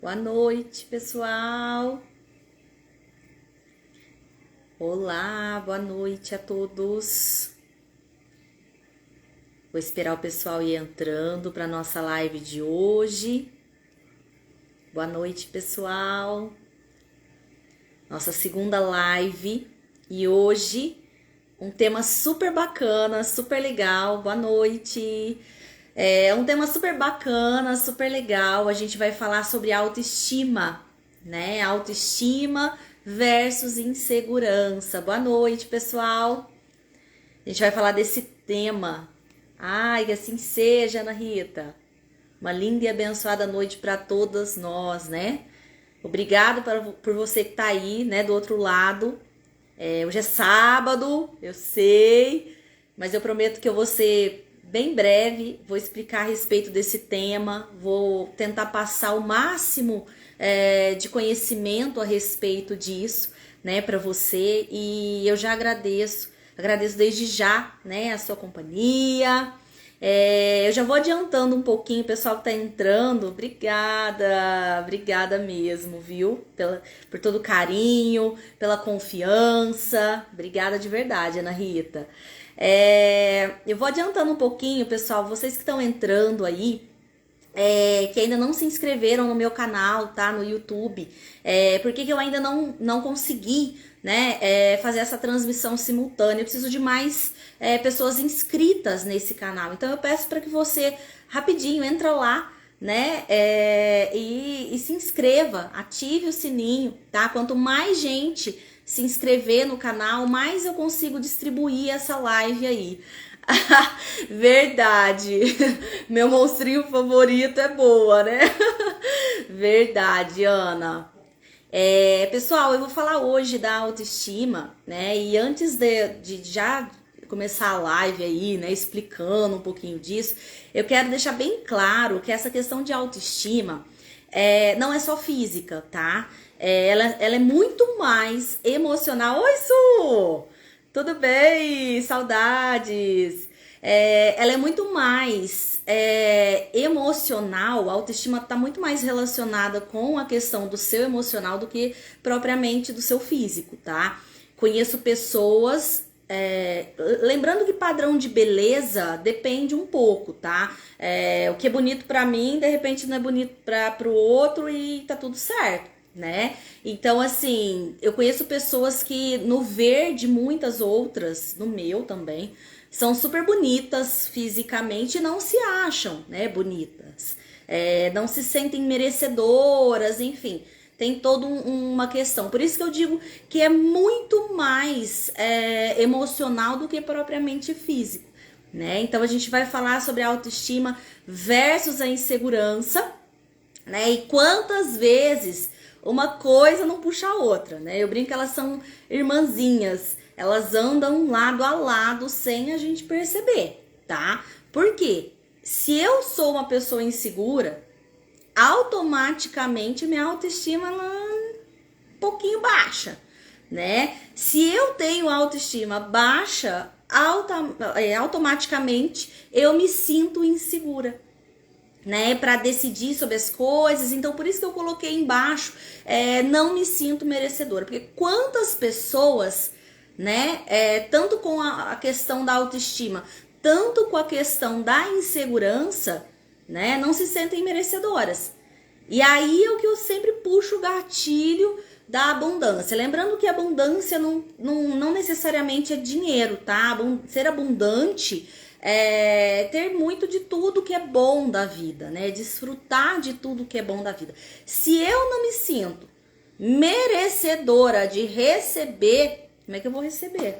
Boa noite, pessoal. Olá, boa noite a todos. Vou esperar o pessoal ir entrando para nossa live de hoje. Boa noite, pessoal. Nossa segunda live e hoje um tema super bacana, super legal. Boa noite. É um tema super bacana, super legal. A gente vai falar sobre autoestima, né? Autoestima versus insegurança. Boa noite, pessoal. A gente vai falar desse tema. Ai, que assim seja, Ana Rita. Uma linda e abençoada noite para todas nós, né? Obrigado por você que tá aí, né, do outro lado. Hoje é sábado, eu sei, mas eu prometo que eu vou ser bem breve, vou explicar a respeito desse tema, vou tentar passar o máximo de conhecimento a respeito disso, né, para você, e eu já agradeço desde já, né, a sua companhia. Eu já vou adiantando um pouquinho, o pessoal que tá entrando, obrigada mesmo, viu? Por todo o carinho, pela confiança, obrigada de verdade, Ana Rita. Eu vou adiantando um pouquinho, pessoal, vocês que estão entrando aí, que ainda não se inscreveram no meu canal, tá? No YouTube, porque que eu ainda não consegui, né, fazer essa transmissão simultânea. Eu preciso de mais pessoas inscritas nesse canal. Então eu peço para que você rapidinho entra lá, né, e se inscreva, ative o sininho, tá? Quanto mais gente se inscrever no canal, mais eu consigo distribuir essa live aí. Verdade, meu monstrinho favorito é boa, né? Verdade, Ana. Pessoal, eu vou falar hoje da autoestima, né? E antes de já começar a live aí, né, explicando um pouquinho disso, eu quero deixar bem claro que essa questão de autoestima não é só física, tá? Ela é muito mais emocional. Oi, Su! Tudo bem? Saudades! Ela é muito mais emocional, a autoestima está muito mais relacionada com a questão do seu emocional do que propriamente do seu físico, tá? Conheço pessoas... lembrando que padrão de beleza depende um pouco, tá? O que é bonito pra mim, de repente não é bonito pro outro e tá tudo certo, né? Então, assim, eu conheço pessoas que no ver de muitas outras, no meu também, são super bonitas fisicamente e não se acham, né, bonitas. Não se sentem merecedoras, enfim, tem toda uma questão. Por isso que eu digo que é muito mais emocional do que propriamente físico, né? Então a gente vai falar sobre a autoestima versus a insegurança, né? E quantas vezes uma coisa não puxa a outra, né? Eu brinco que elas são irmãzinhas, elas andam lado a lado sem a gente perceber, tá? Por quê? Se eu sou uma pessoa insegura, automaticamente minha autoestima ela é um pouquinho baixa, né? Se eu tenho autoestima baixa, automaticamente eu me sinto insegura, né, para decidir sobre as coisas. Então por isso que eu coloquei embaixo, não me sinto merecedora, porque quantas pessoas, né, tanto com a questão da autoestima, tanto com a questão da insegurança, né, não se sentem merecedoras. E aí é o que eu sempre puxo o gatilho da abundância. Lembrando que abundância não necessariamente é dinheiro, tá? Ser abundante ter muito de tudo que é bom da vida, né? Desfrutar de tudo que é bom da vida. Se eu não me sinto merecedora de receber, como é que eu vou receber?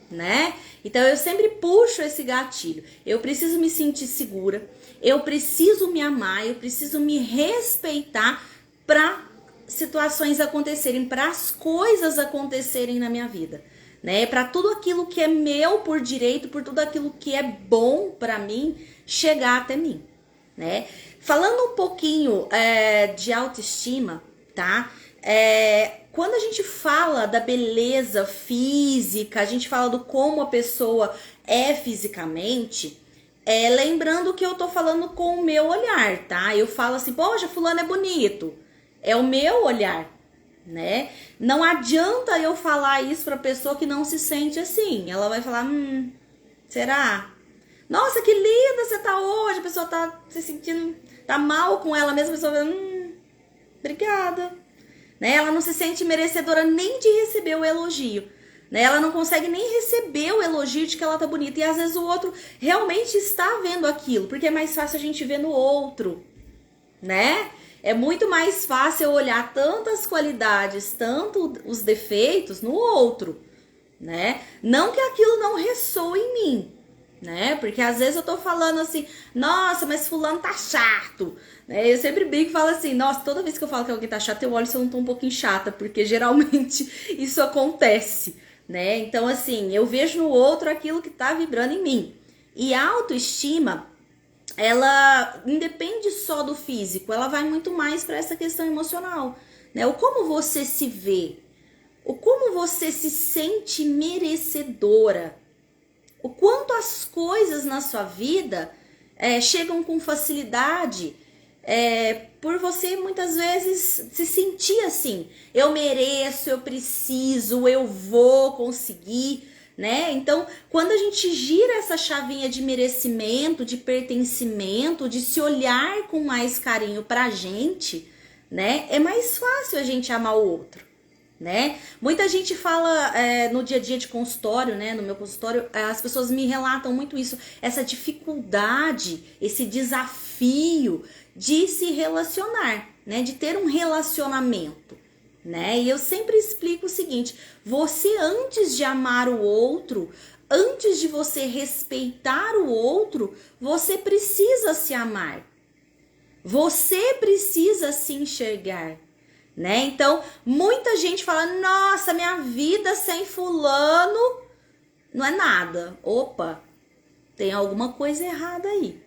Né? Então eu sempre puxo esse gatilho. Eu preciso me sentir segura, eu preciso me amar, eu preciso me respeitar para situações acontecerem, para as coisas acontecerem na minha vida, né? Para tudo aquilo que é meu por direito, por tudo aquilo que é bom para mim chegar até mim, né? Falando um pouquinho de autoestima, tá? Quando a gente fala da beleza física, a gente fala do como a pessoa é fisicamente, Lembrando que eu tô falando com o meu olhar, tá? Eu falo assim, poxa, fulano é bonito. É o meu olhar, né? Não adianta eu falar isso pra pessoa que não se sente assim. Ela vai falar, será? Nossa, que linda você tá hoje. A pessoa tá se sentindo, tá mal com ela mesma. A pessoa vai, obrigada. Né? Ela não se sente merecedora nem de receber o elogio. Né? Ela não consegue nem receber o elogio de que ela tá bonita. E às vezes o outro realmente está vendo aquilo. Porque é mais fácil a gente ver no outro, né? É muito mais fácil eu olhar tantas qualidades, tanto os defeitos no outro, né? Não que aquilo não ressoe em mim, né? Porque às vezes eu tô falando assim, nossa, mas fulano tá chato, né? Eu sempre brinco e falo assim, nossa, toda vez que eu falo que alguém tá chato, eu olho se eu não tô um pouquinho chata, porque geralmente isso acontece, né? Então assim, eu vejo no outro aquilo que tá vibrando em mim. E a autoestima, ela independe só do físico, ela vai muito mais para essa questão emocional, né? O como você se vê, o como você se sente merecedora, o quanto as coisas na sua vida chegam com facilidade, por você muitas vezes se sentir assim, eu mereço, eu preciso, eu vou conseguir, né? Então, quando a gente gira essa chavinha de merecimento, de pertencimento, de se olhar com mais carinho pra gente, né? É mais fácil a gente amar o outro, né? Muita gente fala no dia a dia de consultório, né? No meu consultório, as pessoas me relatam muito isso, essa dificuldade, esse desafio de se relacionar, né? De ter um relacionamento, né? E eu sempre explico o seguinte: você, antes de amar o outro, antes de você respeitar o outro, você precisa se amar. Você precisa se enxergar, né? Então, muita gente fala, nossa, minha vida sem fulano não é nada. Opa, tem alguma coisa errada aí,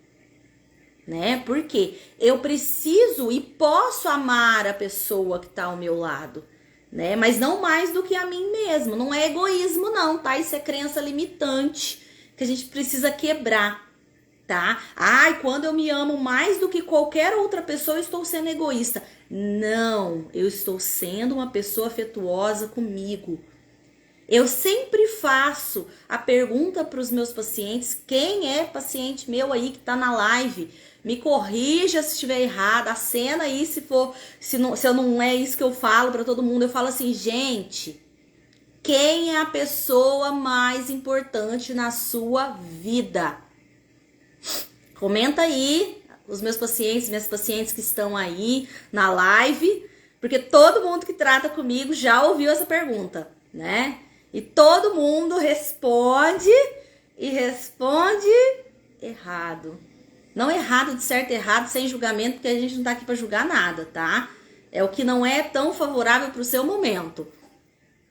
né? Porque eu preciso e posso amar a pessoa que tá ao meu lado, né? Mas não mais do que a mim mesmo. Não é egoísmo não, tá? Isso é crença limitante que a gente precisa quebrar, tá? Ai, quando eu me amo mais do que qualquer outra pessoa, eu estou sendo egoísta. Não, eu estou sendo uma pessoa afetuosa comigo. Eu sempre faço a pergunta para os meus pacientes, quem é paciente meu aí que tá na live, me corrija se estiver errado, acena aí se eu não é isso que eu falo para todo mundo. Eu falo assim, gente, quem é a pessoa mais importante na sua vida? Comenta aí, os meus pacientes, minhas pacientes que estão aí na live, porque todo mundo que trata comigo já ouviu essa pergunta, né? E todo mundo responde e responde errado. Não errado de certo, errado, sem julgamento, porque a gente não tá aqui para julgar nada, tá? É o que não é tão favorável para o seu momento.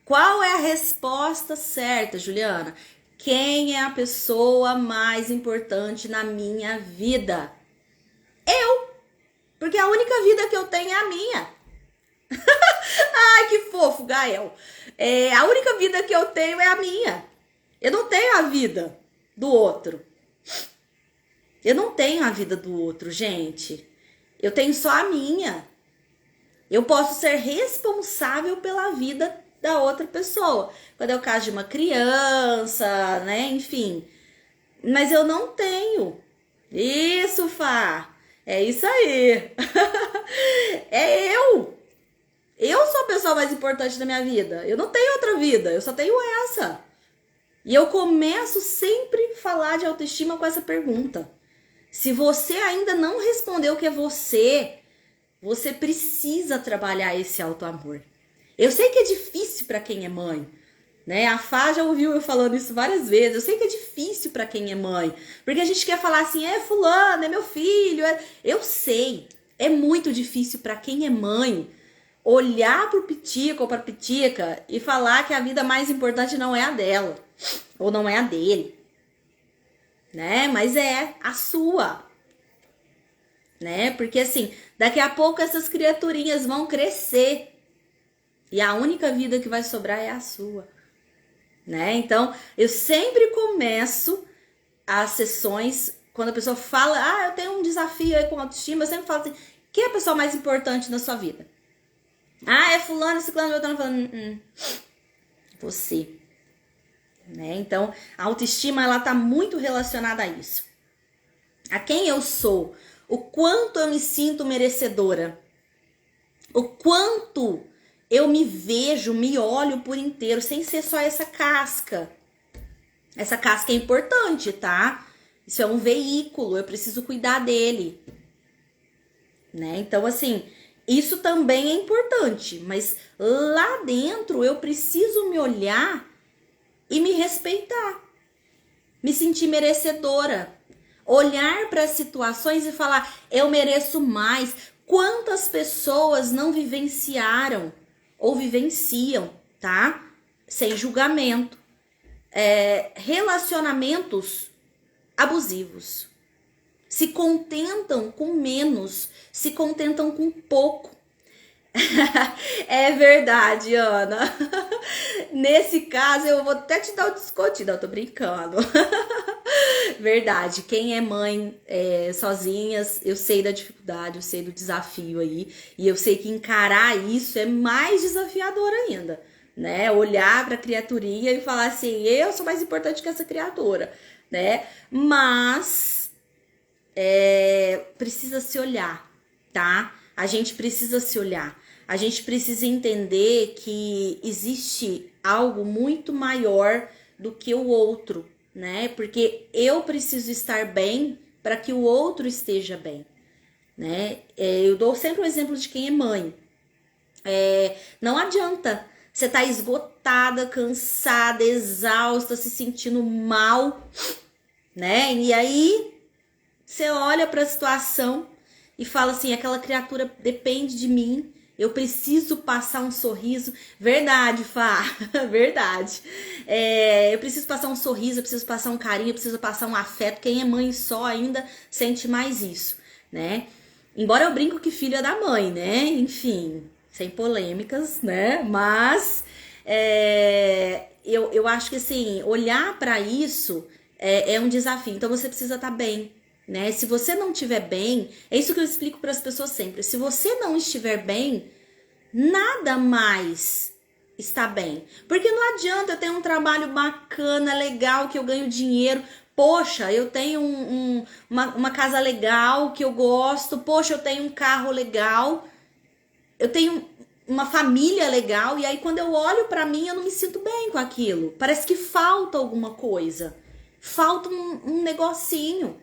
Qual é a resposta certa, Juliana? Quem é a pessoa mais importante na minha vida? Eu! Porque a única vida que eu tenho é a minha. Ai, que fofo, Gael. A única vida que eu tenho é a minha. Eu não tenho a vida do outro. Eu não tenho a vida do outro, gente. Eu tenho só a minha. Eu posso ser responsável pela vida da outra pessoa. Quando é o caso de uma criança, né? Enfim. Mas eu não tenho. Isso, Fá. É isso aí. É eu. Eu sou a pessoa mais importante da minha vida. Eu não tenho outra vida. Eu só tenho essa. E eu começo sempre a falar de autoestima com essa pergunta. Se você ainda não respondeu o que é você, você precisa trabalhar esse autoamor. Eu sei que é difícil para quem é mãe, né? A Fá já ouviu eu falando isso várias vezes. Eu sei que é difícil para quem é mãe, porque a gente quer falar assim, fulano, é meu filho. Eu sei, é muito difícil para quem é mãe olhar pro pitico ou pra pitica e falar que a vida mais importante não é a dela, ou não é a dele, né? Mas é a sua, né? Porque assim, daqui a pouco essas criaturinhas vão crescer e a única vida que vai sobrar é a sua, né? Então, eu sempre começo as sessões quando a pessoa fala, eu tenho um desafio aí com autoestima, eu sempre falo assim, quem é a pessoa mais importante na sua vida? É fulano, ciclano, eu tô falando, você. Né? Então, a autoestima, ela tá muito relacionada a isso. A quem eu sou, o quanto eu me sinto merecedora, o quanto eu me vejo, me olho por inteiro, sem ser só essa casca. Essa casca é importante, tá? Isso é um veículo, eu preciso cuidar dele. Né? Então, assim, isso também é importante, mas lá dentro eu preciso me olhar e me respeitar, me sentir merecedora, olhar para as situações e falar, eu mereço mais. Quantas pessoas não vivenciaram ou vivenciam, tá? Sem julgamento, relacionamentos abusivos. Se contentam com menos, se contentam com pouco. É verdade, Ana. Nesse caso, eu vou até te dar um desconto. Não, tô brincando. Verdade, quem é mãe sozinhas, eu sei da dificuldade, eu sei do desafio aí. E eu sei que encarar isso é mais desafiador ainda, né? Olhar pra criaturinha e falar assim, eu sou mais importante que essa criatura, né? Mas precisa se olhar, tá? A gente precisa se olhar. A gente precisa entender que existe algo muito maior do que o outro, né? Porque eu preciso estar bem para que o outro esteja bem, né? Eu dou sempre um exemplo de quem é mãe. Não adianta você estar esgotada, cansada, exausta, se sentindo mal, né? E aí você olha para a situação e fala assim, aquela criatura depende de mim, eu preciso passar um sorriso. Verdade, Fá, verdade. Eu preciso passar um sorriso, eu preciso passar um carinho, eu preciso passar um afeto. Quem é mãe só ainda sente mais isso, né? Embora eu brinco que filho é da mãe, né? Enfim, sem polêmicas, né? Mas eu acho que assim, olhar para isso é um desafio. Então você precisa estar bem. Né? Se você não estiver bem, é isso que eu explico para as pessoas sempre. Se você não estiver bem, nada mais está bem. Porque não adianta eu ter um trabalho bacana, legal, que eu ganho dinheiro. Poxa, eu tenho uma casa legal que eu gosto. Poxa, eu tenho um carro legal. Eu tenho uma família legal. E aí quando eu olho para mim, eu não me sinto bem com aquilo. Parece que falta alguma coisa. Falta um negocinho.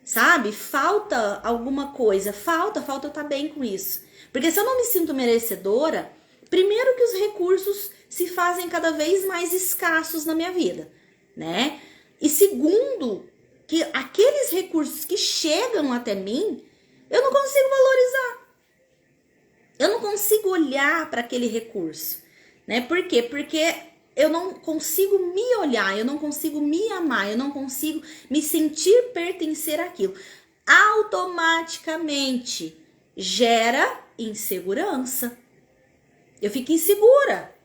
Sabe? Falta alguma coisa. Falta eu estar bem com isso. Porque se eu não me sinto merecedora, primeiro que os recursos se fazem cada vez mais escassos na minha vida, né? E segundo, que aqueles recursos que chegam até mim, eu não consigo valorizar. Eu não consigo olhar para aquele recurso, né? Por quê? Porque eu não consigo me olhar, eu não consigo me amar, eu não consigo me sentir pertencer àquilo. Automaticamente gera insegurança. Eu fico insegura.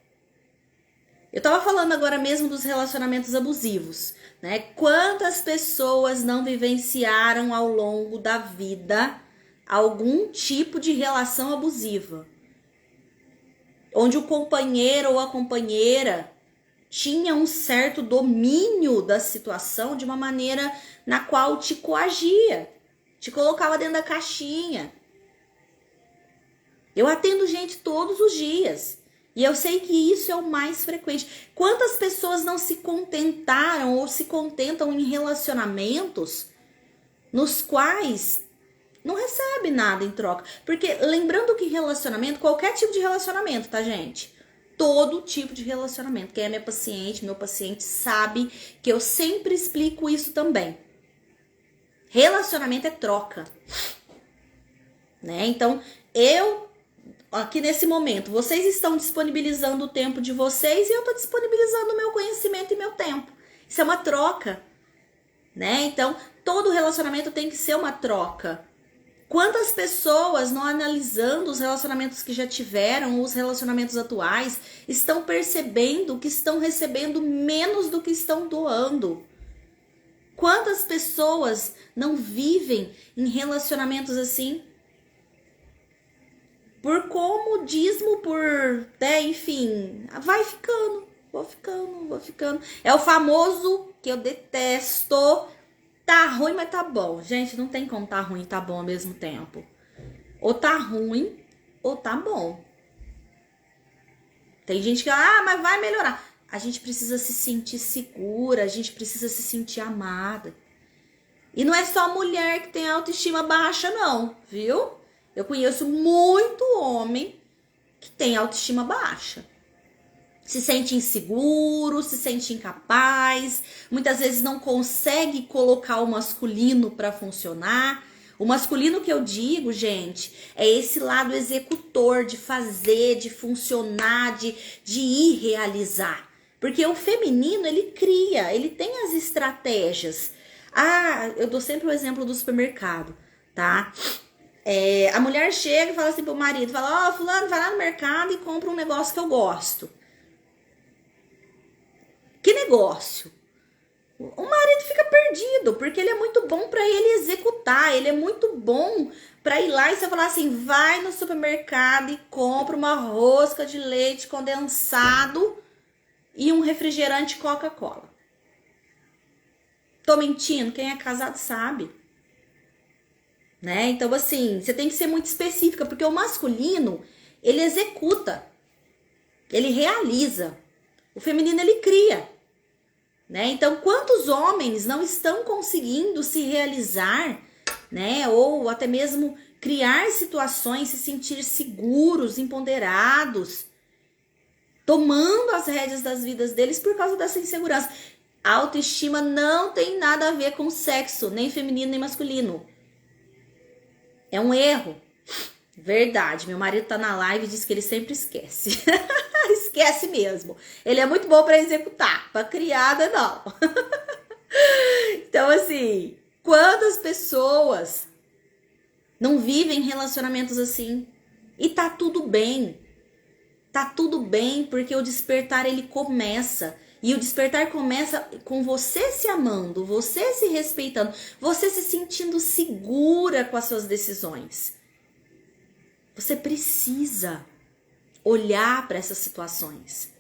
Eu tava falando agora mesmo dos relacionamentos abusivos, né? Quantas pessoas não vivenciaram ao longo da vida algum tipo de relação abusiva? Onde o companheiro ou a companheira tinha um certo domínio da situação de uma maneira na qual te coagia, te colocava dentro da caixinha. Eu atendo gente todos os dias e eu sei que isso é o mais frequente. Quantas pessoas não se contentaram ou se contentam em relacionamentos nos quais não recebe nada em troca? Porque lembrando que relacionamento, qualquer tipo de relacionamento, tá, gente? Todo tipo de relacionamento. Quem é minha paciente, meu paciente sabe que eu sempre explico isso também. Relacionamento é troca, né? Então, aqui nesse momento, vocês estão disponibilizando o tempo de vocês e eu estou disponibilizando o meu conhecimento e meu tempo. Isso é uma troca, né? Então, todo relacionamento tem que ser uma troca. Quantas pessoas, não analisando os relacionamentos que já tiveram, ou os relacionamentos atuais, estão percebendo que estão recebendo menos do que estão doando? Quantas pessoas não vivem em relacionamentos assim? Por comodismo, enfim, vai ficando, vou ficando. É o famoso que eu detesto, tá ruim, mas tá bom. Gente, não tem como tá ruim e tá bom ao mesmo tempo. Ou tá ruim, ou tá bom. Tem gente que, mas vai melhorar. A gente precisa se sentir segura, a gente precisa se sentir amada. E não é só mulher que tem autoestima baixa, não, viu? Eu conheço muito homem que tem autoestima baixa. Se sente inseguro, se sente incapaz, muitas vezes não consegue colocar o masculino para funcionar. O masculino que eu digo, gente, é esse lado executor de fazer, de funcionar, de ir realizar. Porque o feminino, ele cria, ele tem as estratégias. Eu dou sempre o exemplo do supermercado, tá? A mulher chega e fala assim pro marido, fala, fulano, vai lá no mercado e compra um negócio que eu gosto. Que negócio? O marido fica perdido, porque ele é muito bom para ele executar, ele é muito bom para ir lá e você falar assim, vai no supermercado e compra uma rosca de leite condensado e um refrigerante Coca-Cola. Tô mentindo? Quem é casado sabe. Né? Então, assim, você tem que ser muito específica, porque o masculino, ele executa, ele realiza. O feminino, ele cria. Né? Então, quantos homens não estão conseguindo se realizar, né? Ou até mesmo criar situações, se sentir seguros, empoderados, tomando as rédeas das vidas deles por causa dessa insegurança. A autoestima não tem nada a ver com sexo, nem feminino nem masculino. É um erro. Verdade, meu marido tá na live e diz que ele sempre esquece. Esquece mesmo. Ele é muito bom para executar, para criada não. Então assim, quantas pessoas não vivem relacionamentos assim? E tá tudo bem. Tá tudo bem, porque o despertar ele começa. E o despertar começa com você se amando, você se respeitando, você se sentindo segura com as suas decisões. Você precisa olhar para essas situações.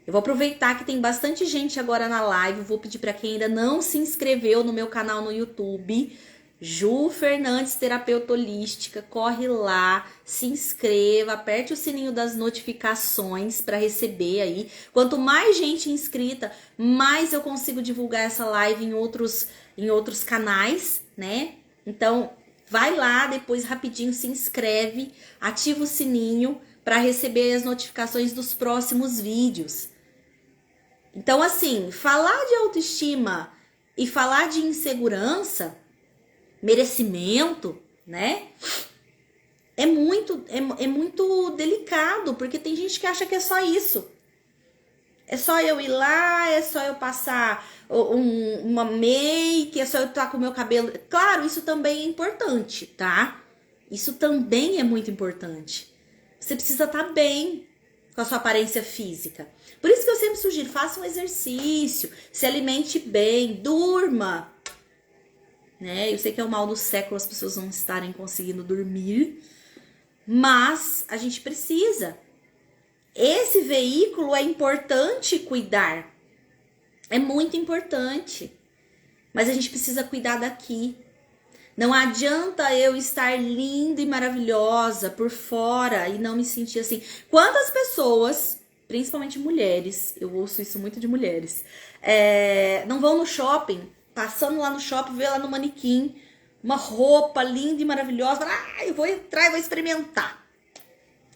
Eu vou aproveitar que tem bastante gente agora na live. Vou pedir para quem ainda não se inscreveu no meu canal no YouTube, Ju Fernandes, terapeuta holística, corre lá, se inscreva, aperte o sininho das notificações para receber aí. Quanto mais gente inscrita, mais eu consigo divulgar essa live em outros canais, né? Então, vai lá, depois rapidinho se inscreve, ativa o sininho para receber as notificações dos próximos vídeos. Então, assim, falar de autoestima e falar de insegurança, merecimento, né? É muito delicado, porque tem gente que acha que é só isso. É só eu ir lá, é só eu passar uma make, é só eu estar com o meu cabelo. Claro, isso também é importante, tá? Isso também é muito importante. Você precisa estar bem com a sua aparência física. Por isso que eu sempre sugiro, faça um exercício, se alimente bem, durma. Né? Eu sei que é o mal do século as pessoas não estarem conseguindo dormir, mas a gente precisa. Esse veículo é importante cuidar, é muito importante, mas a gente precisa cuidar daqui. Não adianta eu estar linda e maravilhosa por fora e não me sentir assim. Quantas pessoas, principalmente mulheres, eu ouço isso muito de mulheres, não vão no shopping, passando lá no shopping, vê lá no manequim uma roupa linda e maravilhosa, fala, eu vou entrar e vou experimentar.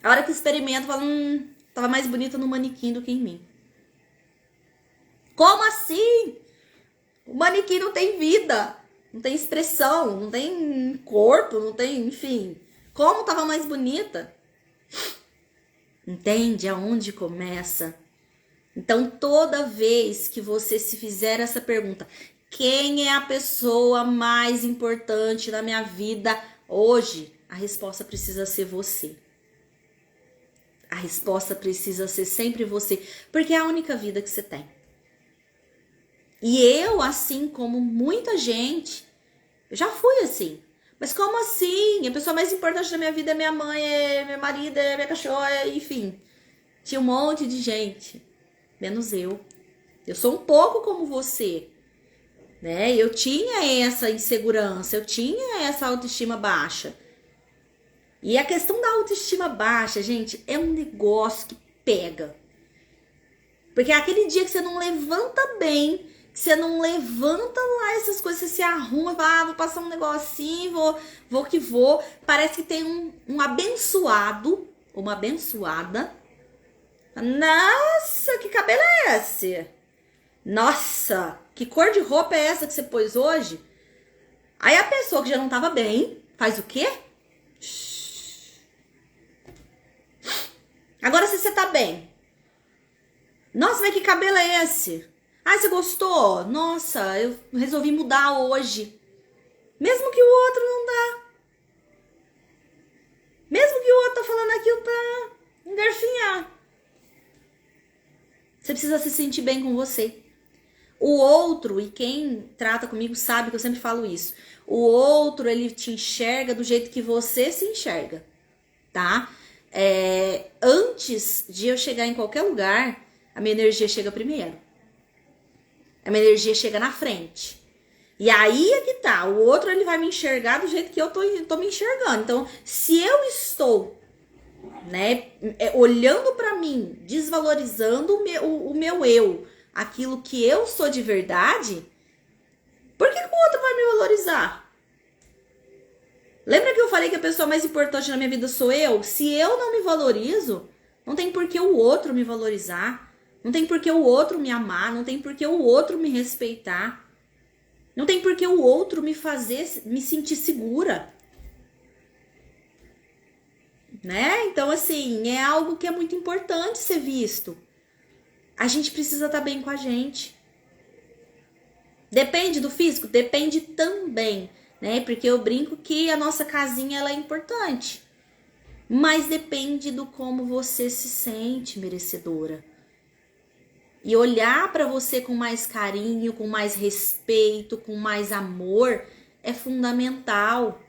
A hora que experimento, fala, tava mais bonita no manequim do que em mim. Como assim? O manequim não tem vida, não tem expressão, não tem corpo, não tem, enfim. Como tava mais bonita? Entende aonde começa? Então, toda vez que você se fizer essa pergunta, quem é a pessoa mais importante na minha vida hoje? A resposta precisa ser você. A resposta precisa ser sempre você, porque é a única vida que você tem. E eu, assim como muita gente, eu já fui assim. Mas como assim? A pessoa mais importante da minha vida é minha mãe, é meu marido, é minha cachorra, enfim. Tinha um monte de gente, menos eu. Eu sou um pouco como você, né? Eu tinha essa insegurança, eu tinha essa autoestima baixa. E a questão da autoestima baixa, gente, é um negócio que pega. Porque é aquele dia que você não levanta bem, que você não levanta lá essas coisas, você se arruma, fala, vou passar um negocinho, vou que vou. Parece que tem um abençoado, uma abençoada. Nossa, que cabelo é esse? Nossa, que cor de roupa é essa que você pôs hoje? Aí a pessoa que já não tava bem, faz o quê? Agora se você tá bem. Nossa, mas que cabelo é esse? Ah, você gostou? Nossa, eu resolvi mudar hoje. Mesmo que o outro não dá. Mesmo que o outro tá falando aquilo pra engarfinhar. Você precisa se sentir bem com você. O outro, e quem trata comigo sabe que eu sempre falo isso. O outro, ele te enxerga do jeito que você se enxerga, tá? Antes de eu chegar em qualquer lugar, a minha energia chega primeiro. A minha energia chega na frente. E aí é que tá. O outro, ele vai me enxergar do jeito que eu tô me enxergando. Então, se eu estou, né, olhando pra mim, desvalorizando o meu eu, aquilo que eu sou de verdade, por que o outro vai me valorizar? Lembra que eu falei que a pessoa mais importante na minha vida sou eu? Se eu não me valorizo, não tem por que o outro me valorizar. Não tem por que o outro me amar. Não tem por que o outro me respeitar. Não tem por que o outro me fazer me sentir segura. Né? Então, assim, é algo que é muito importante ser visto. A gente precisa estar bem com a gente. Depende do físico? Depende também, né? Porque eu brinco que a nossa casinha ela é importante. Mas depende do como você se sente merecedora. E olhar para você com mais carinho, com mais respeito, com mais amor é fundamental.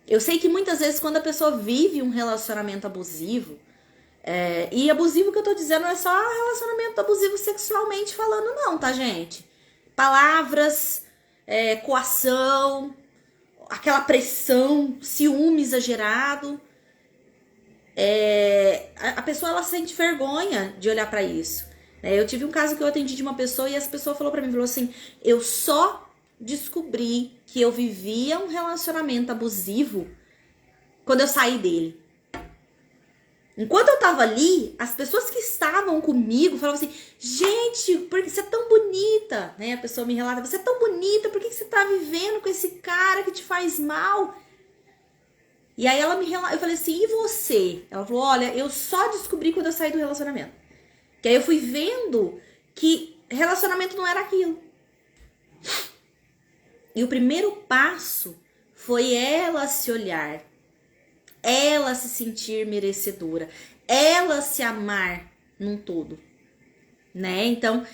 Eu sei que muitas vezes quando a pessoa vive um relacionamento abusivo, e abusivo que eu tô dizendo não é só relacionamento abusivo sexualmente falando não, tá, gente? Palavras, coação, aquela pressão, ciúme exagerado. A pessoa ela sente vergonha de olhar pra isso. Eu tive um caso que eu atendi de uma pessoa e essa pessoa falou pra mim, falou assim, eu só descobri que eu vivia um relacionamento abusivo quando eu saí dele. Enquanto eu tava ali, as pessoas que estavam comigo falavam assim, gente, porque você é tão bonita, né? A pessoa me relata, você é tão bonita, por que você tá vivendo com esse cara que te faz mal? E aí ela me relata, eu falei assim, e você? Ela falou, olha, eu só descobri quando eu saí do relacionamento. Que aí eu fui vendo que relacionamento não era aquilo. E o primeiro passo foi ela se olhar, ela se sentir merecedora, ela se amar num todo, né? Então,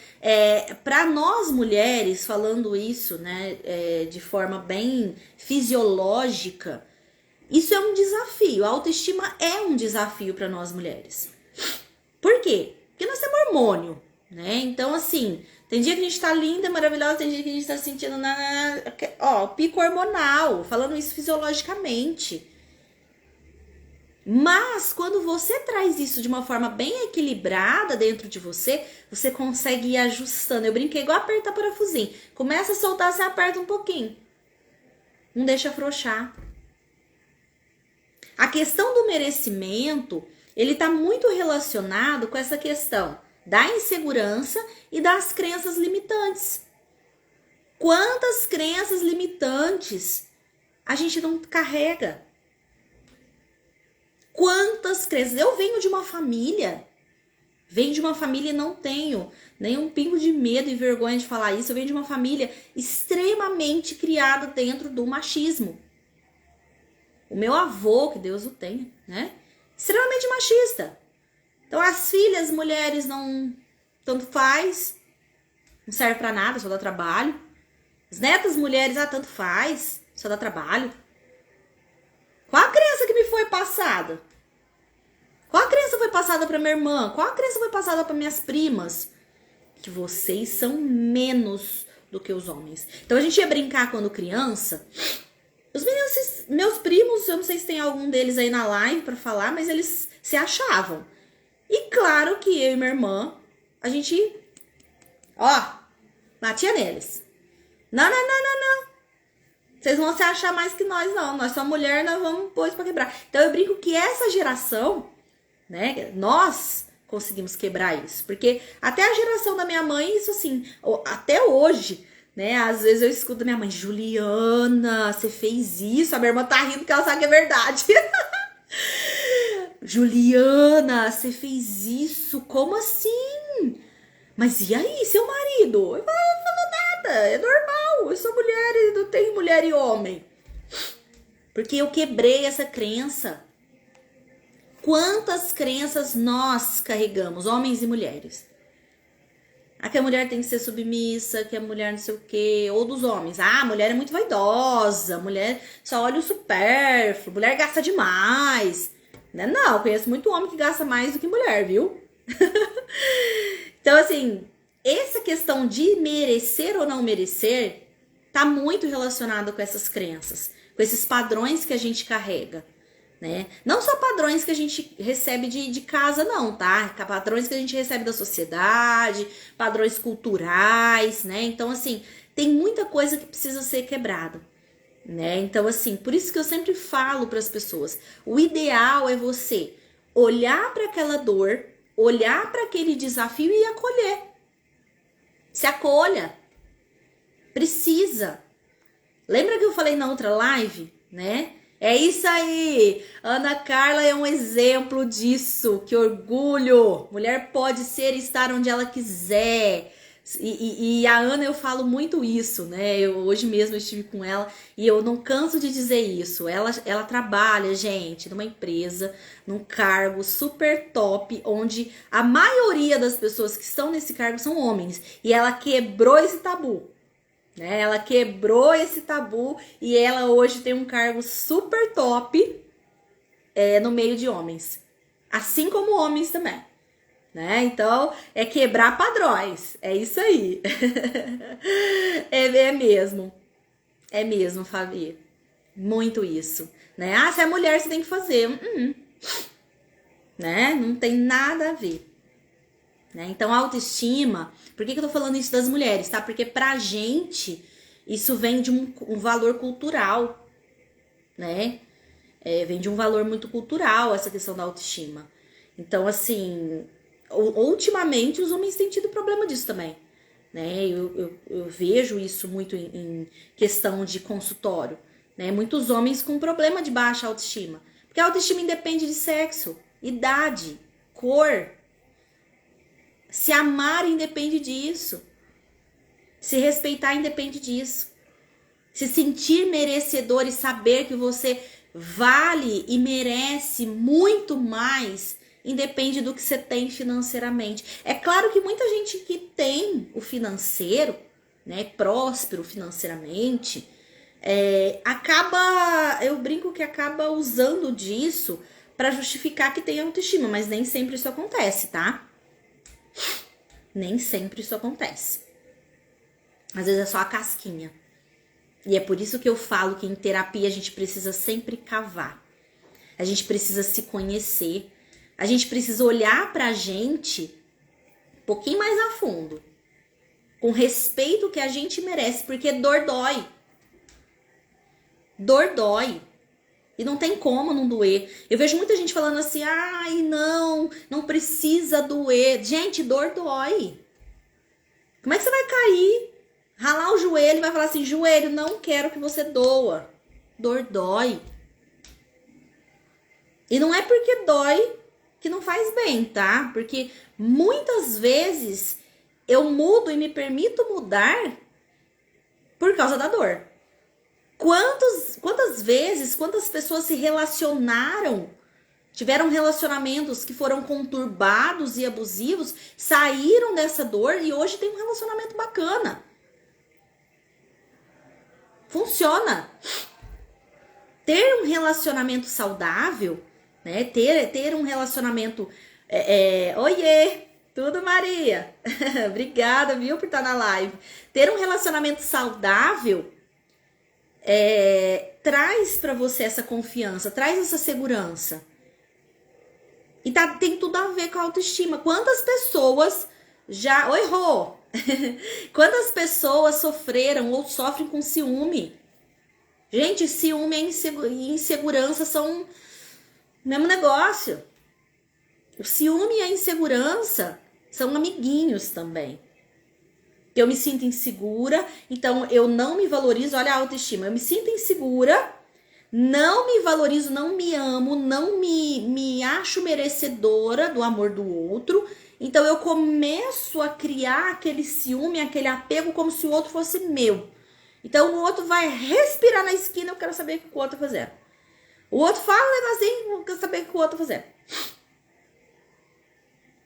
para nós mulheres, falando isso, né, de forma bem fisiológica, isso é um desafio. A autoestima é um desafio para nós mulheres. Por quê? Porque nós temos hormônio, né? Então, assim, tem dia que a gente tá linda, maravilhosa, tem dia que a gente tá sentindo pico hormonal, falando isso fisiologicamente. Mas quando você traz isso de uma forma bem equilibrada dentro de você, você consegue ir ajustando. Eu brinquei igual apertar parafusinho. Começa a soltar, você aperta um pouquinho. Não deixa afrouxar. A questão do merecimento, ele tá muito relacionado com essa questão da insegurança e das crenças limitantes. Quantas crenças limitantes a gente não carrega? Quantas crenças? Eu venho de uma família e não tenho nenhum pingo de medo e vergonha de falar isso. Eu venho de uma família extremamente criada dentro do machismo. O meu avô, que Deus o tenha, né? Extremamente machista. Então as filhas, mulheres, não tanto faz. Não serve pra nada, só dá trabalho. As netas mulheres, tanto faz, só dá trabalho. Qual a crença que me foi passada? Qual a crença foi passada pra minha irmã? Qual a crença foi passada pra minhas primas? Que vocês são menos do que os homens. Então a gente ia brincar quando criança. Os meninos, meus primos, eu não sei se tem algum deles aí na live pra falar, mas eles se achavam. E claro que eu e minha irmã, a gente, batia neles. Não. Vocês vão se achar mais que nós, não. Nós somos mulher, nós vamos pôr isso pra quebrar. Então eu brinco que essa geração, né, nós conseguimos quebrar isso. Porque até a geração da minha mãe, isso assim, até hoje, né, às vezes eu escuto da minha mãe, Juliana, você fez isso? A minha irmã tá rindo porque ela sabe que é verdade. Juliana, você fez isso? Como assim? Mas e aí, seu marido? Eu não falou nada, é normal, eu sou mulher e não tenho mulher e homem. Porque eu quebrei essa crença. Quantas crenças nós carregamos, homens e mulheres? Que a mulher tem que ser submissa, que a mulher não sei o quê, ou dos homens. A mulher é muito vaidosa, mulher só olha o supérfluo, mulher gasta demais. Não, eu conheço muito homem que gasta mais do que mulher, viu? Então, assim, essa questão de merecer ou não merecer tá muito relacionada com essas crenças, com esses padrões que a gente carrega, né? Não só padrões que a gente recebe de casa, não, tá? Padrões que a gente recebe da sociedade, padrões culturais, né? Então, assim, tem muita coisa que precisa ser quebrada, né? Então, assim, por isso que eu sempre falo para as pessoas, o ideal é você olhar para aquela dor, olhar para aquele desafio e acolher. Se acolha. Precisa. Lembra que eu falei na outra live, né? É isso aí. Ana Carla é um exemplo disso. Que orgulho. Mulher pode ser e estar onde ela quiser. E a Ana, eu falo muito isso, né? Hoje mesmo eu estive com ela e eu não canso de dizer isso. Ela trabalha, gente, numa empresa, num cargo super top, onde a maioria das pessoas que estão nesse cargo são homens. E ela quebrou esse tabu, né? Ela quebrou esse tabu e ela hoje tem um cargo super top no meio de homens. Assim como homens também. Né? Então, é quebrar padrões. É isso aí. É mesmo. É mesmo, Fabi. Muito isso. Né? Se é mulher, você tem que fazer. Né? Não tem nada a ver. Né? Então, a autoestima... Por que eu tô falando isso das mulheres? Tá? Porque pra gente, isso vem de um valor cultural. Né? Vem de um valor muito cultural, essa questão da autoestima. Então, assim... Ultimamente, os homens têm tido problema disso também, né? Eu vejo isso muito em questão de consultório, né? Muitos homens com problema de baixa autoestima. Porque a autoestima independe de sexo, idade, cor. Se amar independe disso. Se respeitar independe disso. Se sentir merecedor e saber que você vale e merece muito mais independe do que você tem financeiramente. É claro que muita gente que tem o financeiro, né, próspero financeiramente, eu brinco que acaba usando disso para justificar que tem autoestima, mas nem sempre isso acontece, tá? Nem sempre isso acontece. Às vezes é só a casquinha. E é por isso que eu falo que em terapia a gente precisa sempre cavar. A gente precisa se conhecer. A gente precisa olhar pra gente um pouquinho mais a fundo. Com respeito que a gente merece. Porque dor dói. Dor dói. E não tem como não doer. Eu vejo muita gente falando assim, ai, não precisa doer. Gente, dor dói. Como é que você vai cair, ralar o joelho e vai falar assim, joelho, não quero que você doa. Dor dói. E não é porque dói que não faz bem, tá? Porque muitas vezes eu mudo e me permito mudar por causa da dor. Quantas vezes, quantas pessoas se relacionaram tiveram relacionamentos que foram conturbados e abusivos, saíram dessa dor e hoje tem um relacionamento bacana. Funciona. Ter um relacionamento saudável, né? Ter um relacionamento... Oiê! Tudo, Maria? Obrigada, viu, por estar na live. Ter um relacionamento saudável traz para você essa confiança, traz essa segurança. E tem tudo a ver com a autoestima. Quantas pessoas já... Oi, Rô! Quantas pessoas sofreram ou sofrem com ciúme? Gente, ciúme e insegurança são o mesmo negócio. O ciúme e a insegurança são amiguinhos também. Eu me sinto insegura, então eu não me valorizo. Olha a autoestima. Eu me sinto insegura, não me valorizo, não me amo, não me acho merecedora do amor do outro. Então eu começo a criar aquele ciúme, aquele apego como se o outro fosse meu. Então o outro vai respirar na esquina, eu quero saber o que o outro tá fazendo. O outro fala um negocinho, eu quero saber o que o outro tá fazendo.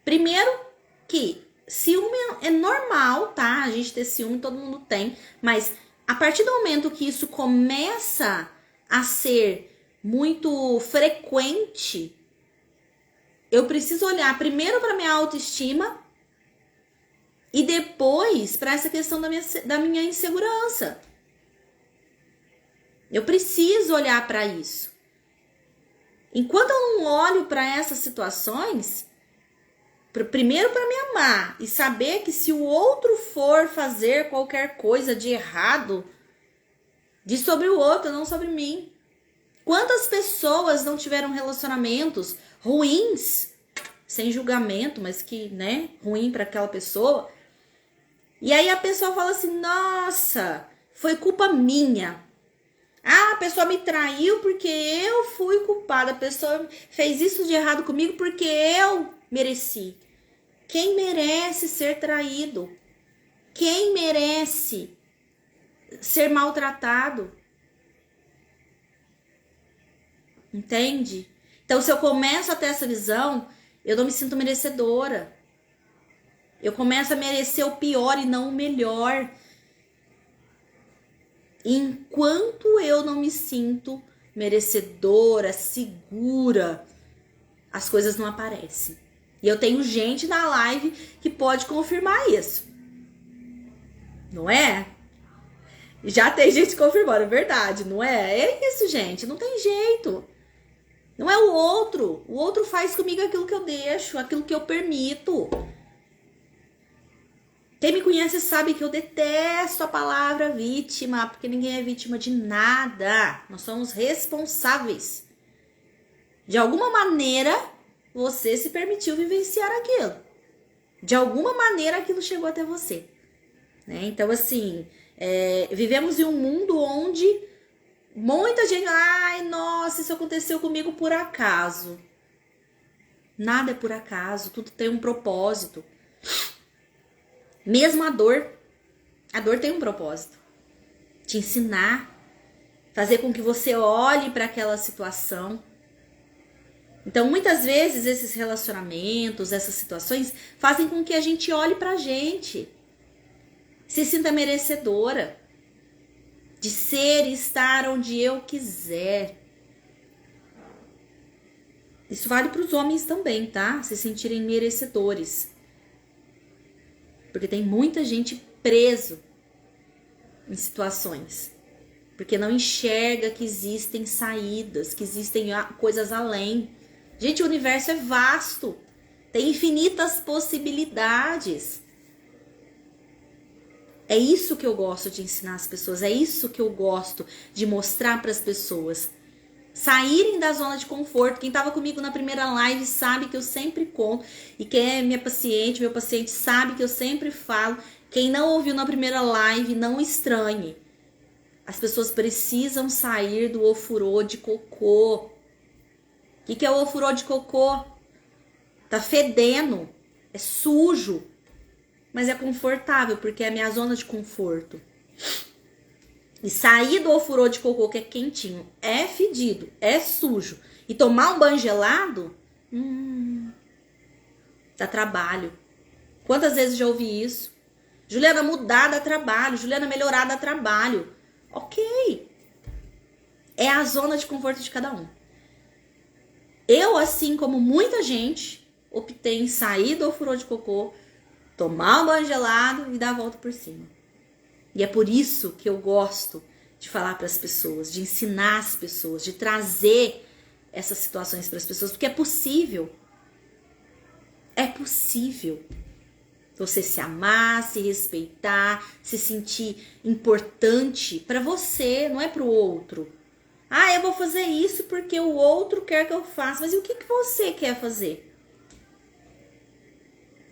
Primeiro que ciúme é normal, tá? A gente ter ciúme, todo mundo tem. Mas a partir do momento que isso começa a ser muito frequente, eu preciso olhar primeiro para minha autoestima e depois para essa questão da minha insegurança. Eu preciso olhar para isso. Enquanto eu não olho para essas situações, primeiro para me amar e saber que se o outro for fazer qualquer coisa de errado, diz sobre o outro, não sobre mim. Quantas pessoas não tiveram relacionamentos ruins, sem julgamento, mas que, né, ruim para aquela pessoa. E aí a pessoa fala assim, nossa, foi culpa minha. Ah, a pessoa me traiu porque eu fui culpada. A pessoa fez isso de errado comigo porque eu mereci. Quem merece ser traído? Quem merece ser maltratado? Entende? Então, se eu começo a ter essa visão, eu não me sinto merecedora. Eu começo a merecer o pior e não o melhor. Enquanto eu não me sinto merecedora, segura, as coisas não aparecem. E eu tenho gente na live que pode confirmar isso. Não é? Já tem gente confirmando, é verdade, não é? É isso, gente, não tem jeito. Não é o outro. O outro faz comigo aquilo que eu deixo, aquilo que eu permito. Quem me conhece sabe que eu detesto a palavra vítima, porque ninguém é vítima de nada. Nós somos responsáveis. De alguma maneira, você se permitiu vivenciar aquilo. De alguma maneira, aquilo chegou até você. Né? Então, assim, vivemos em um mundo onde muita gente... Ai, nossa, isso aconteceu comigo por acaso. Nada é por acaso, tudo tem um propósito. Mesmo a dor tem um propósito. Te ensinar, fazer com que você olhe para aquela situação. Então, muitas vezes, esses relacionamentos, essas situações, fazem com que a gente olhe pra gente. Se sinta merecedora de ser e estar onde eu quiser. Isso vale para os homens também, tá? Se sentirem merecedores. Porque tem muita gente preso em situações. Porque não enxerga que existem saídas, que existem coisas além. Gente, o universo é vasto. Tem infinitas possibilidades. É isso que eu gosto de ensinar as pessoas. É isso que eu gosto de mostrar para as pessoas. Saírem da zona de conforto. Quem estava comigo na primeira live sabe que eu sempre conto. E quem é minha paciente, meu paciente sabe que eu sempre falo. Quem não ouviu na primeira live, não estranhe. As pessoas precisam sair do ofurô de cocô. O que é o ofurô de cocô? Tá fedendo. É sujo. Mas é confortável, porque é a minha zona de conforto. E sair do ofurô de cocô que é quentinho, é fedido, é sujo, e tomar um banho gelado, dá trabalho. Quantas vezes já ouvi isso? Juliana, mudar dá trabalho. Juliana, melhorar dá trabalho. Ok. É a zona de conforto de cada um. Eu, assim como muita gente, optei em sair do ofurô de cocô, tomar um banho gelado e dar a volta por cima. E é por isso que eu gosto de falar para as pessoas, de ensinar as pessoas, de trazer essas situações para as pessoas, porque é possível. É possível você se amar, se respeitar, se sentir importante para você, não é para o outro. Ah, eu vou fazer isso porque o outro quer que eu faça. Mas e o que você quer fazer?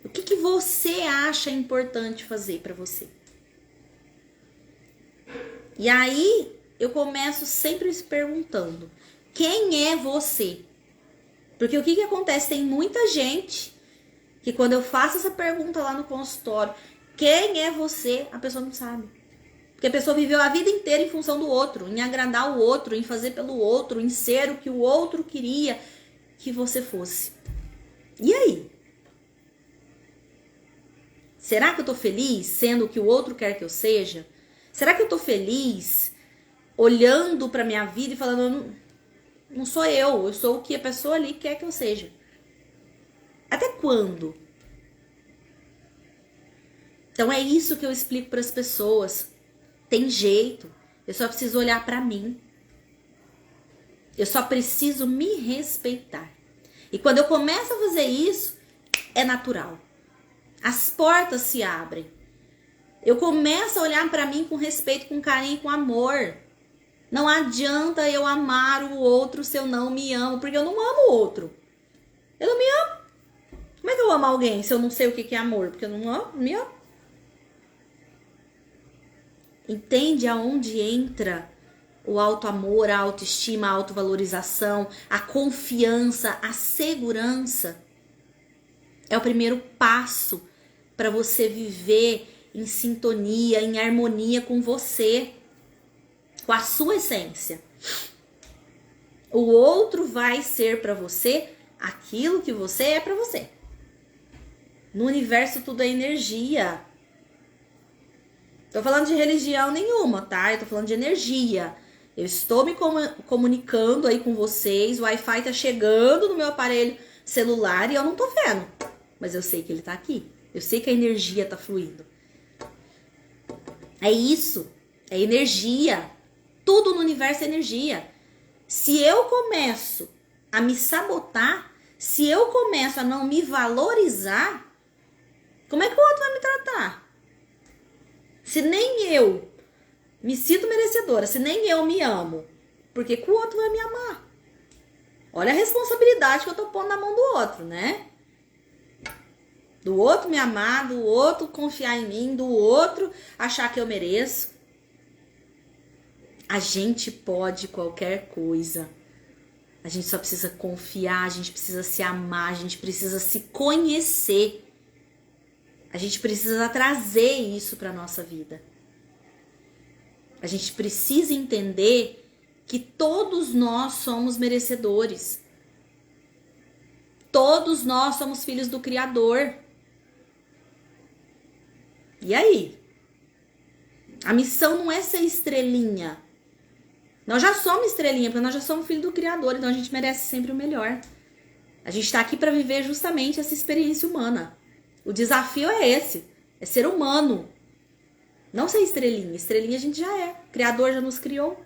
O que você acha importante fazer para você? E aí, eu começo sempre se perguntando, quem é você? Porque o que acontece? Tem muita gente que quando eu faço essa pergunta lá no consultório, quem é você? A pessoa não sabe. Porque a pessoa viveu a vida inteira em função do outro, em agradar o outro, em fazer pelo outro, em ser o que o outro queria que você fosse. E aí? Será que eu tô feliz sendo o que o outro quer que eu seja? Será que eu tô feliz olhando pra minha vida e falando, não sou eu sou o que a pessoa ali quer que eu seja? Até quando? Então é isso que eu explico para as pessoas. Tem jeito. Eu só preciso olhar para mim. Eu só preciso me respeitar. E quando eu começo a fazer isso, é natural. As portas se abrem. Eu começo a olhar para mim com respeito, com carinho, com amor. Não adianta eu amar o outro se eu não me amo, porque eu não amo o outro. Eu não me amo. Como é que eu amo alguém se eu não sei o que é amor? Porque eu não amo, me amo. Entende aonde entra o auto-amor, a autoestima, a autovalorização, a confiança, a segurança? É o primeiro passo para você viver em sintonia, em harmonia com você, com a sua essência. O outro vai ser para você aquilo que você é para você. No universo tudo é energia. Tô falando de religião nenhuma, tá? Eu tô falando de energia. Eu estou me comunicando aí com vocês, o Wi-Fi tá chegando no meu aparelho celular e eu não tô vendo. Mas eu sei que ele tá aqui. Eu sei que a energia tá fluindo. É isso. É energia. Tudo no universo é energia. Se eu começo a me sabotar, se eu começo a não me valorizar, como é que o outro vai me tratar? Se nem eu me sinto merecedora, se nem eu me amo, por que o outro vai me amar? Olha a responsabilidade que eu tô pondo na mão do outro, né? Do outro me amar, do outro confiar em mim, do outro achar que eu mereço. A gente pode qualquer coisa. A gente só precisa confiar, a gente precisa se amar, a gente precisa se conhecer. A gente precisa trazer isso para nossa vida. A gente precisa entender que todos nós somos merecedores. Todos nós somos filhos do Criador. E aí? A missão não é ser estrelinha. Nós já somos estrelinha, porque nós já somos filhos do Criador, então a gente merece sempre o melhor. A gente está aqui para viver justamente essa experiência humana. O desafio é esse, é ser humano. Não ser estrelinha. Estrelinha a gente já é. O Criador já nos criou.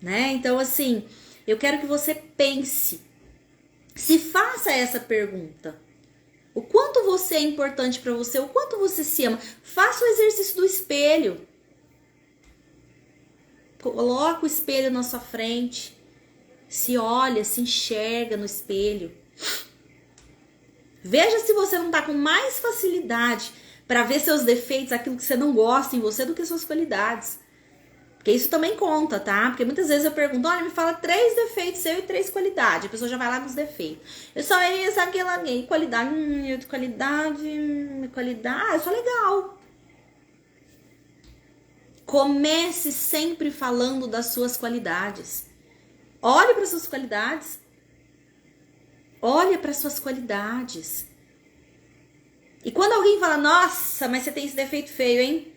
Né? Então, assim, eu quero que você pense. Se faça essa pergunta. O quanto você é importante para você, o quanto você se ama. Faça o exercício do espelho. Coloca o espelho na sua frente. Se olha, se enxerga no espelho. Veja se você não tá com mais facilidade para ver seus defeitos, aquilo que você não gosta em você, do que suas qualidades. Porque isso também conta, tá? Porque muitas vezes eu pergunto, olha, me fala 3 defeitos seu e 3 qualidades. A pessoa já vai lá nos defeitos. Eu sou isso, aquilo, ali. Qualidade, qualidade, eu sou legal. Comece sempre falando das suas qualidades. Olhe para suas qualidades. Olhe para suas qualidades. E quando alguém fala, nossa, mas você tem esse defeito feio, hein?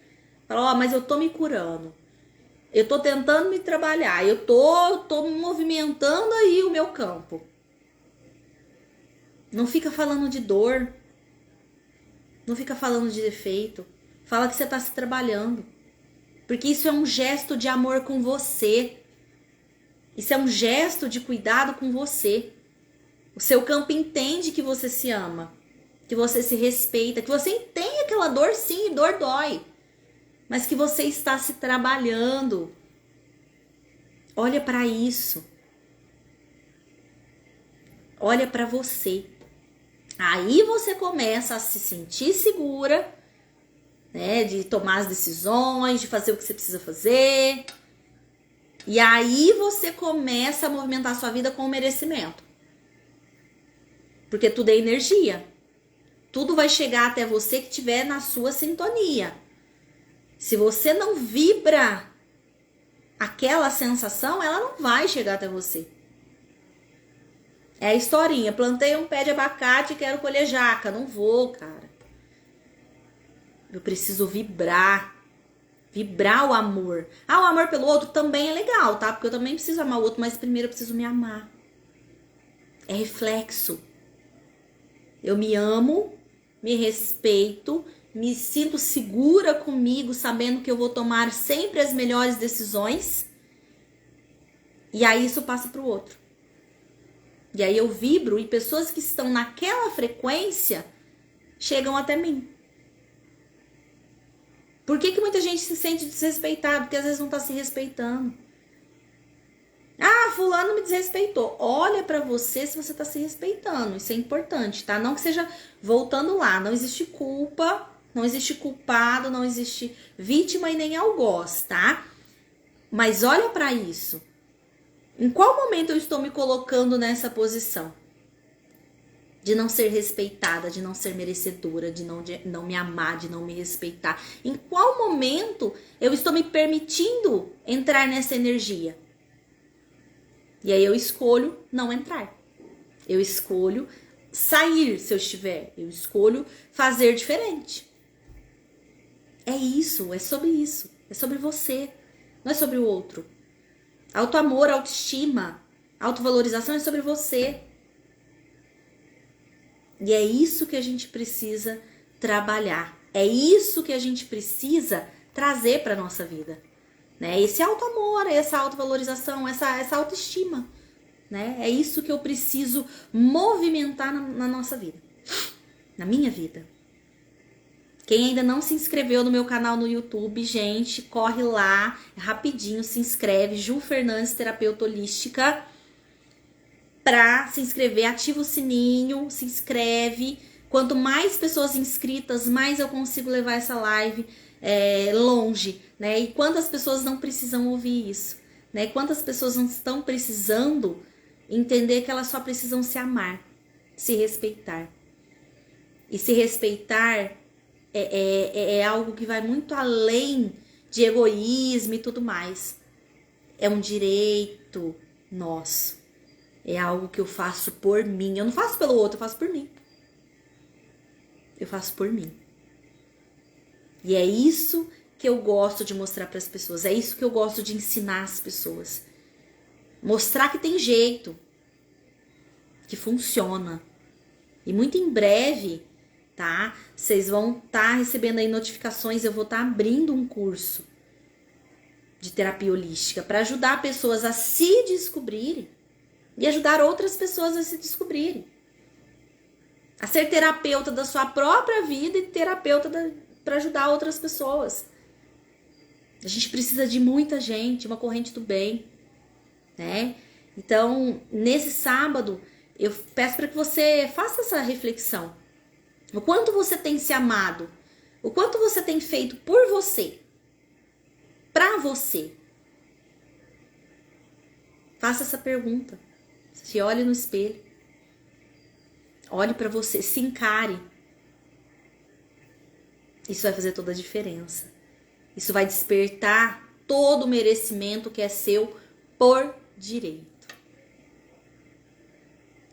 Fala, ó, mas eu tô me curando. Eu tô tentando me trabalhar. Eu tô movimentando aí o meu campo. Não fica falando de dor. Não fica falando de defeito. Fala que você tá se trabalhando. Porque isso é um gesto de amor com você. Isso é um gesto de cuidado com você. O seu campo entende que você se ama. Que você se respeita. Que você tem aquela dor, sim, dor dói. Mas que você está se trabalhando. Olha para isso. Olha para você. Aí você começa a se sentir segura, né, de tomar as decisões, de fazer o que você precisa fazer. E aí você começa a movimentar a sua vida com merecimento. Porque tudo é energia. Tudo vai chegar até você que estiver na sua sintonia. Se você não vibra aquela sensação, ela não vai chegar até você. É a historinha, plantei um pé de abacate e quero colher jaca. Não vou, cara. Eu preciso vibrar. Vibrar o amor. Ah, o amor pelo outro também é legal, tá? Porque eu também preciso amar o outro, mas primeiro eu preciso me amar. É reflexo. Eu me amo, me respeito, me sinto segura comigo, sabendo que eu vou tomar sempre as melhores decisões. E aí isso passa pro outro. E aí eu vibro e pessoas que estão naquela frequência chegam até mim. Por que muita gente se sente desrespeitado? Porque às vezes não tá se respeitando. Ah, fulano me desrespeitou. Olha pra você se você tá se respeitando. Isso é importante, tá? Não que seja voltando lá. Não existe culpa, não existe culpado, não existe vítima e nem algoz, tá? Mas olha pra isso. Em qual momento eu estou me colocando nessa posição? De não ser respeitada, de não ser merecedora, de não me amar, de não me respeitar. Em qual momento eu estou me permitindo entrar nessa energia? E aí eu escolho não entrar. Eu escolho sair se eu estiver. Eu escolho fazer diferente. É isso, é sobre isso. É sobre você, não é sobre o outro. Autoamor, autoestima, autovalorização é sobre você. E é isso que a gente precisa trabalhar. É isso que a gente precisa trazer para nossa vida. Né? Esse autoamor, essa autovalorização, essa autoestima. Né? É isso que eu preciso movimentar na nossa vida. Na minha vida. Quem ainda não se inscreveu no meu canal no YouTube, gente, corre lá, rapidinho, se inscreve, Ju Fernandes, terapeuta holística, pra se inscrever, ativa o sininho, se inscreve. Quanto mais pessoas inscritas, mais eu consigo levar essa live longe, né? E quantas pessoas não precisam ouvir isso, né? Quantas pessoas não estão precisando entender que elas só precisam se amar, se respeitar. E se respeitar é algo que vai muito além de egoísmo e tudo mais. É um direito nosso. É algo que eu faço por mim. Eu não faço pelo outro, eu faço por mim. Eu faço por mim. E é isso que eu gosto de mostrar para as pessoas. É isso que eu gosto de ensinar as pessoas. Mostrar que tem jeito. Que funciona. E muito em breve, tá? Vocês vão estar recebendo aí notificações. Eu vou estar abrindo um curso de terapia holística para ajudar pessoas a se descobrirem e ajudar outras pessoas a se descobrirem. A ser terapeuta da sua própria vida e terapeuta para ajudar outras pessoas. A gente precisa de muita gente, uma corrente do bem, né? Então, nesse sábado, eu peço para que você faça essa reflexão. O quanto você tem se amado? O quanto você tem feito por você? Pra você? Faça essa pergunta. Se olhe no espelho. Olhe pra você, se encare. Isso vai fazer toda a diferença. Isso vai despertar todo o merecimento que é seu por direito.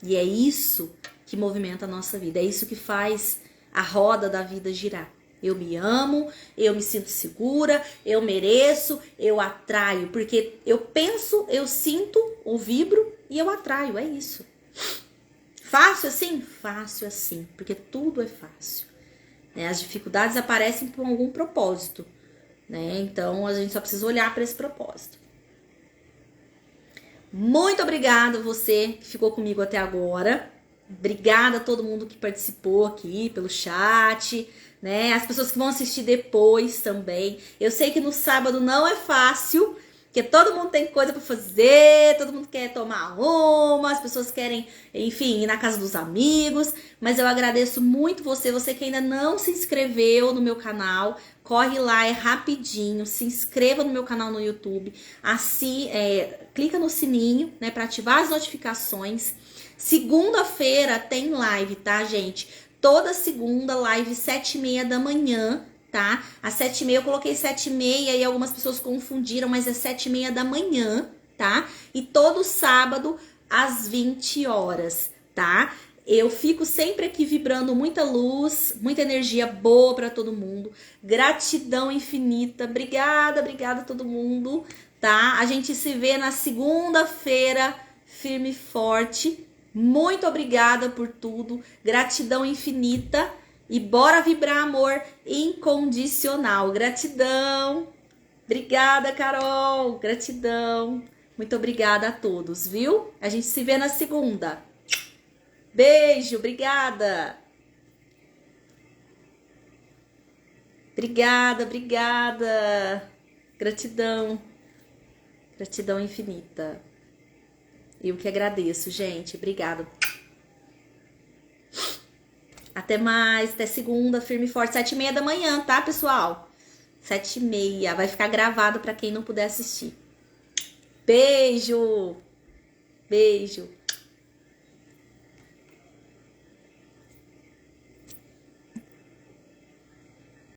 E é isso que movimenta a nossa vida, é isso que faz a roda da vida girar. Eu me amo, eu me sinto segura, eu mereço, eu atraio, porque eu penso, eu sinto, eu vibro e eu atraio, é isso. Fácil assim? Fácil assim, porque tudo é fácil. Né? As dificuldades aparecem por algum propósito, né? Então a gente só precisa olhar para esse propósito. Muito obrigada você que ficou comigo até agora. Obrigada a todo mundo que participou aqui pelo chat, né? As pessoas que vão assistir depois também. Eu sei que no sábado não é fácil, porque todo mundo tem coisa para fazer, todo mundo quer tomar uma, as pessoas querem, enfim, ir na casa dos amigos. Mas eu agradeço muito você que ainda não se inscreveu no meu canal. Corre lá, é rapidinho, se inscreva no meu canal no YouTube, assim, clica no sininho, né, para ativar as notificações. Segunda-feira tem live, tá, gente? Toda segunda, live 7h30 da manhã, tá? Às 7h30, eu coloquei 7h30 e algumas pessoas confundiram, mas é 7h30 da manhã, tá? E todo sábado, às 20 horas, tá? Eu fico sempre aqui vibrando muita luz, muita energia boa para todo mundo. Gratidão infinita. Obrigada a todo mundo, tá? A gente se vê na segunda-feira, firme e forte. Muito obrigada por tudo. Gratidão infinita. E bora vibrar amor incondicional. Gratidão. Obrigada, Carol. Gratidão. Muito obrigada a todos, viu? A gente se vê na segunda. Beijo, obrigada. Obrigada. Gratidão. Gratidão infinita. Eu que agradeço, gente. Obrigada. Até mais. Até segunda, firme e forte. 7h30 da manhã, tá, pessoal? 7h30. Vai ficar gravado para quem não puder assistir. Beijo. Beijo.